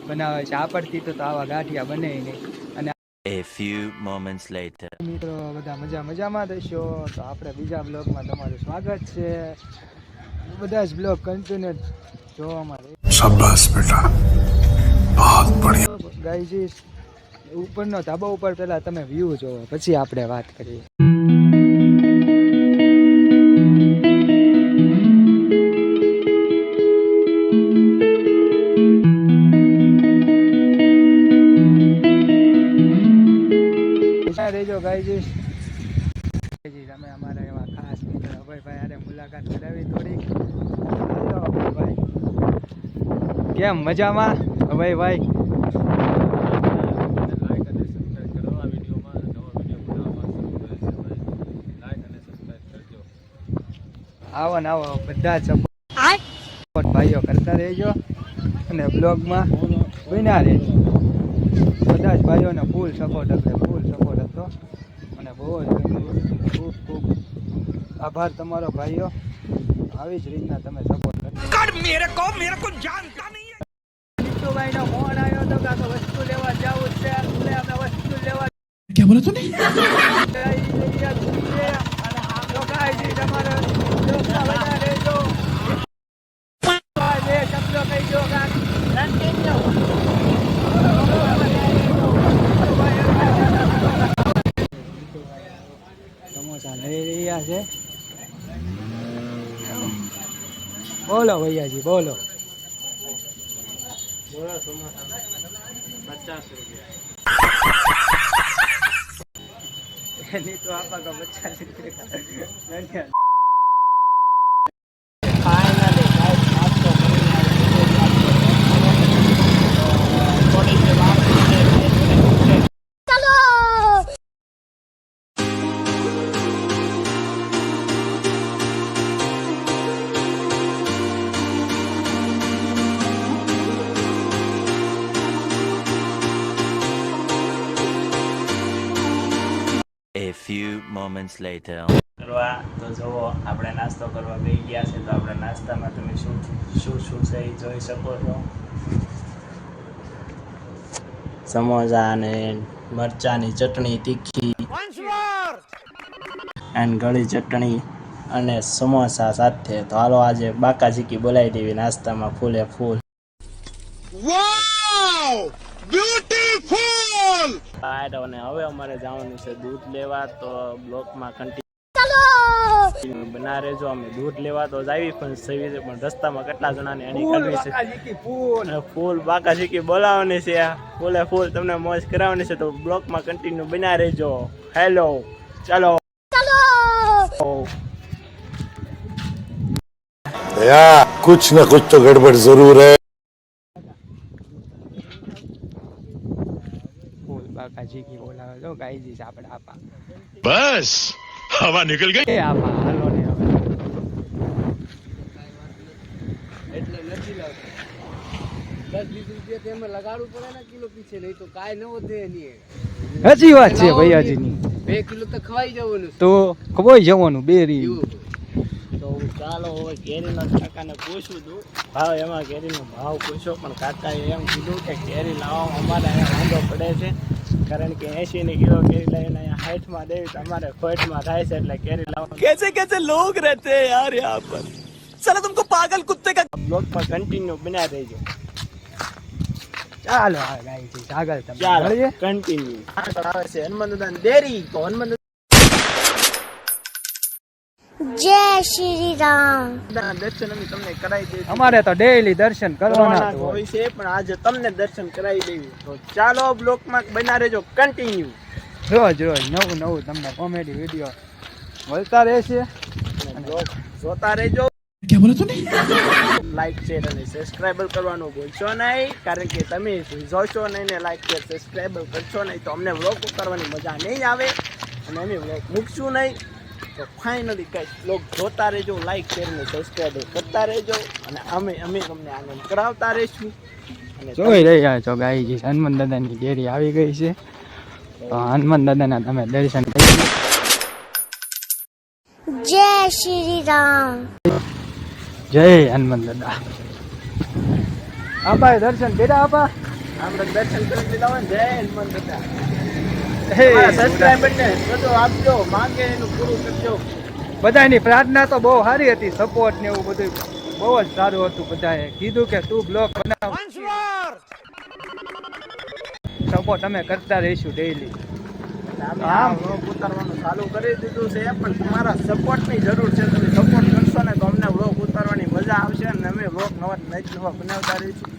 બનાવે છે આપડતી તો આવા ગાંઠિયા બને નહીં. અને A few moments later. મિત્રો બધા મજામાં થશો તો આપણે બીજા બ્લોગમાં તમારું સ્વાગત છે. બધા જ બ્લોગ કન્ટિન્યુ જોવા માટે. શાબાશ બેટા, બહુત બઢિયા. ગાઈઝ ઉપરનો ધાબા ઉપર પહેલા તમે વ્યૂ જોવો પછી આપણે વાત કરીએ. રેજો ગાઈઝ, તમે અમારા એવા ખાસ મિત્ર અભયભાઈ હારે મુલાકાત કરાવી થોડીક. ભાઈ કેમ મજામાં અભયભાઈ? આવો ને આવો બધા જ સપોર્ટ ભાઈઓ કરતા રહેજો અને બ્લોગમાં બન્યા રહેજો. બધા જ ભાઈઓને ફૂલ સપોર્ટ હતો અને બહુ જ ખૂબ ખૂબ આભાર તમારો ભાઈઓ. આવી જ રીતના તમે સપોર્ટ કરજો. મેરે કો જાનતા નહીં. જીતુભાઈનો ફોન આવ્યો તો કે વસ્તુ લેવા જાવું છે. એટલે અમે વસ્તુ લેવા ક્યાં બોલો તું અને આમ લોકાઈ તમારે બધા રહેજો. શબ્દો કહી દો સમોસા લઈ રહ્યા છે. બોલો ભૈયાજી બોલો. સમોસા 50 રૂપિયા એની તો આપા કા 50 રૂપિયા. A few moments later. કરવા તો જુઓ આપણે નાસ્તો કરવા ગઈ ગયા છે. તો આપણે નાસ્તામાં તમે શું છે એ જોઈ શકો છો. સમોસા અને મરચાની ચટણી તીખી એન્ડ ગળી ચટણી અને સમોસા સાથે. તો હાલો આજે બાકાજીકી બોલાવી દેવી નાસ્તામાં ફૂલે ફૂલ. અને હવે અમારે જવાનું છે દૂધ લેવા. તો બ્લોકમાં કન્ટિન્યુ બના રહેજો. અમે દૂધ લેવા તો આવી પણ સવી છે પણ રસ્તામાં કેટલા જણાને એની કરવી છે ફૂલ બાકાજીકી બોલાવવાની છે. ફૂલે ફૂલ તમને મોજ કરાવવાની છે. તો બ્લોકમાં કન્ટિન્યુ બના રહેજો. હેલો ચાલો यार कुछ न कुछ तो गड़बड़ जरूर है. બાકાજીકી બોલાવે તો ગાઈજી આપણે આપા बस हवा निकल गई. એ આપા હાલો ને હવે એટલે નથી લાવતો 10-20 રૂપિયા તેમાં લગાડવું પડે ને કિલો પીછે, નહીં તો કાંઈ ન વધે નહીં. સાચી વાત છે ભૈયાજીની. 2 કિલો તો ખવાઈ જવાનું તો ખવાઈ જવાનું બેરી. તો ચાલો હવે કેરીનો કાકાને પૂછું તું ભાવ. એમાં કેરીનો ભાવ પૂછ્યો પણ કાકાએ એમ કીધું કે કેરી લાવવામાં અમારે અહીંયા વાંધો પડે છે. કારણ કે 80 કિલો કેરી લઈને અહીંયા 60માં દેવી તો અમારે ખોટમાં થાય છે. એટલે કેરી લાવવા कैसे लोग रहते हैं यार यहाँ पर. साला तुमको पागल कुत्ते का. બ્લોગ પર કન્ટિન્યુ બના દેજો. ચાલો આ ગાઈજી આગળ તમે ચાલો મળીએ. કન્ટિન્યુ. આવે છે હનુમાન દાદા દેરી. તો હનુમાન जय श्री राम. દાદાના દર્શન અમે તમને કરાવી દઈશું. અમારે તો ડેઈલી દર્શન કરવાના જ હોય. હોય છે પણ આજે તમને દર્શન કરાવી દેવી. તો ચાલો બ્લોકમાં બના રહેજો કન્ટિન્યુ. રોજ નવું તમને કોમેડી વિડીયો મળતા રહેશે. બ્લોગ જોતા રહેજો. લાઈક શેર અને સબસ્ક્રાઇબ કરવાનું ભૂલશો નહીં. કારણ કે તમે જોશો નહીં ને લાઈક શેર સબસ્ક્રાઇબ કરશો નહીં તો અમને વ્લોગ ઉતારવાની મજા નહીં આવે અને અમે વ્લોગ મૂકશું નહીં. તો ફાઇનલી કઈ વ્લોગ જોતા રહેજો, લાઈક શેર અને સબસ્ક્રાઇબ કરતા રહેજો અને અમે તમને આનંદ કરાવતા રહીશું. અને જોઈ રહ્યા છો ગાઈજી હનુમાન દાદાની ડેરી આવી ગઈ છે. તો હનુમાન દાદાના તમે દર્શન કરી. जय श्री राम. જય હનુમાન દાદા. આપા દર્શન કર્યા આપા. આપણે દર્શન કરી લીધા હોય ને, જય હનુમાન દાદા. હે સબસ્ક્રાઇબર ને બધું આપજો, માંગે એનું પૂરું કરજો. બધાની પ્રાર્થના તો બહુ સારી હતી, સપોર્ટ ને એવું બધું બહુ જ સારું હતું. બધાએ કીધું કે તું બ્લોગ બનાવ, સપોર્ટ અમે કરતા રહીશું ડેઈલી. આમ વ્લોગ ઉતારવાનું ચાલુ કરી દીધું છે, પણ તમારા સપોર્ટની જરૂર છે. તમે સપોર્ટ કરશો ને તો અમને વ્લોગ ઉતારવાની મજા આવશે અને અમે વ્લોગ નવા બનાવતા રહીશું.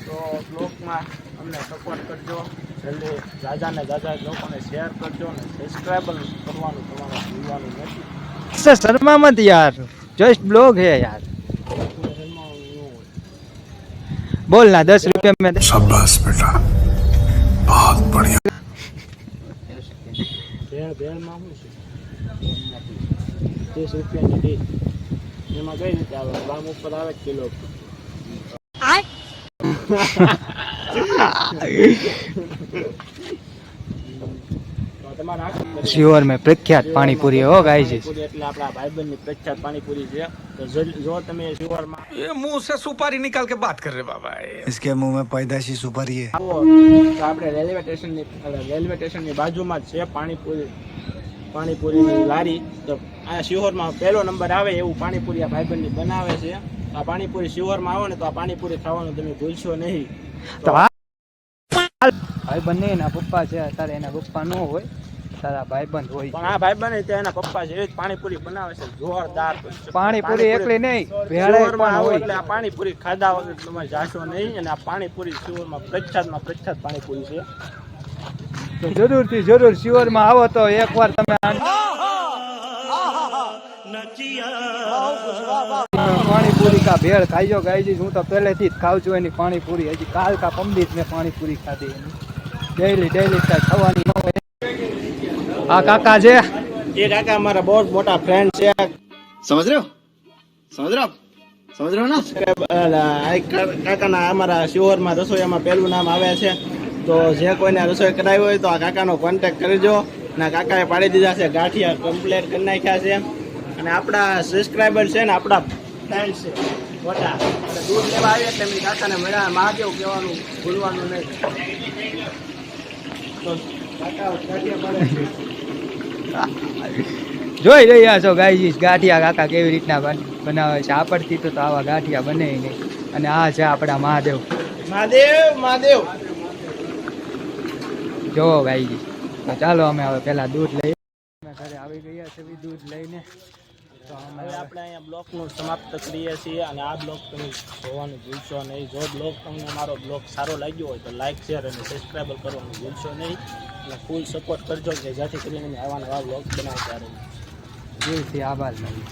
તો વ્લોગમાં અમને સપોર્ટ કરજો. જલ્દી જાજાને જાજા લોકોને શેર કરજો અને સબસ્ક્રાઈબર કરવાનું તમારે ભૂલવાનું નથી. શર્મા મત યાર, જસ્ટ બ્લોગ હે યાર. બોલ ના 10 रुपये में शाबाश बेटा, बहुत बढ़िया. ભેળમાં શું છે? 30 રૂપિયાની ડીશ. એમાં કઈ રીતે આવે? ગ્રામ ઉપર આવે કિલો ઉપર. शिवर में प्रख्यात पानीपुरी हो गाइस. એટલે આપણા ભાઈબંધની પ્રખ્યાત પાણીપુરી છે. તો જો તમે શિવરમાં ये मुंह से सुपारी निकाल के बात कर रहे बाबा. इसके मुंह में पैदाशी सुपारी है. આવો તો આપણે રેલવે સ્ટેશનની બાજુમાં જ છે પાણીપુરીની લારી. તો આ શિહોરમાં પહેલો નંબર આવે એવું પાણીપુરી આ ભાઈબંધની બનાવે છે. આ પાણીપુરી શિહોરમાં આવો ને તો આ પાણીપુરી ખાવાનું તમે ભૂલશો નહીં. તો ભાઈબંધ એના પપ્પા છે, અત્યારે એના પપ્પા ન હોય, તારા ભાઈબંધ હોય. પણ આ ભાઈબંધ ત્યાં એના પપ્પા છે, એ જ પાણીપુરી બનાવે છે જોરદાર. પાણીપુરી એકલી નહીં, ભેળે શિહોરમાં પણ આવો હોય. એટલે આ પાણીપુરી ખાધા વગર તમે જાશો નહીં. અને આ પાણીપુરી શિહોરમાં પ્રખ્યાત પાણીપુરી છે. જરૂરથી જરૂર શિવરમાં આવો તો એકવાર તમે પાણીપુરી કા ભેળ ખાઈજો ગાઈજી. હું તો પહેલેથી જ ખાઉં છું એની પાણીપુરી. હજી કાલ કા પમદીત મેં પાણીપુરી ખાધી એની. ડેઈલી કાંઈ ખાવાની ન હોય. આ કાકા છે, એ કાકા અમારા બહુ જ મોટા ફ્રેન્ડ છે. समझ रहे हो ना. કાકાના અમારા શિહોરમાં રસોઈયામાં પહેલું નામ આવે છે. તો જે કોઈને રસોઈ કરાવી હોય તો આ કાકાનો કોન્ટેક્ટ કરજો. અને કાકાએ પાડી દીધા છે ગાંઠિયા, કમ્પ્લેટ કરી નાખ્યા છે. અને આપણા સબસ્ક્રાઈબર છે ને, આપણા ફ્રેન્ડ છે મોટા. એટલે દૂધ લેવા આવીએ એટલે એમની કાકાને મળ્યા મહાદેવ કહેવાનું ભૂલવાનું નહીં. તો કાકા ગાંઠિયા પાડે છે. જોઈ રહ્યા છો ગાઈજી ગાંઠિયા કાકા કેવી રીતના બનાવે છે. આપણથી તો આવા ગાંઠિયા બને નહીં. અને આ છે આપણા મહાદેવ. મહાદેવ જોવો ગાઈજી. તો ચાલો અમે હવે પેલા દૂધ લઈએ. અમે ઘરે આવી ગયા છે દૂધ લઈને. તો હવે આપણે અહીંયા બ્લોગનું સમાપ્ત કરીએ છીએ. અને આ બ્લોગ તમે જોવાનું ભૂલશો નહીં. જો બ્લોગ તમને મારો બ્લોગ સારો લાગ્યો હોય તો લાઇક, શેર અને સબસ્ક્રાઈબર કરવાનું ભૂલશો નહીં. અને ફૂલ સપોર્ટ કરજો કે જેથી કરીને આવા નવા બ્લોગ બનાવતા રહીએ. દિલથી આભાર માનું.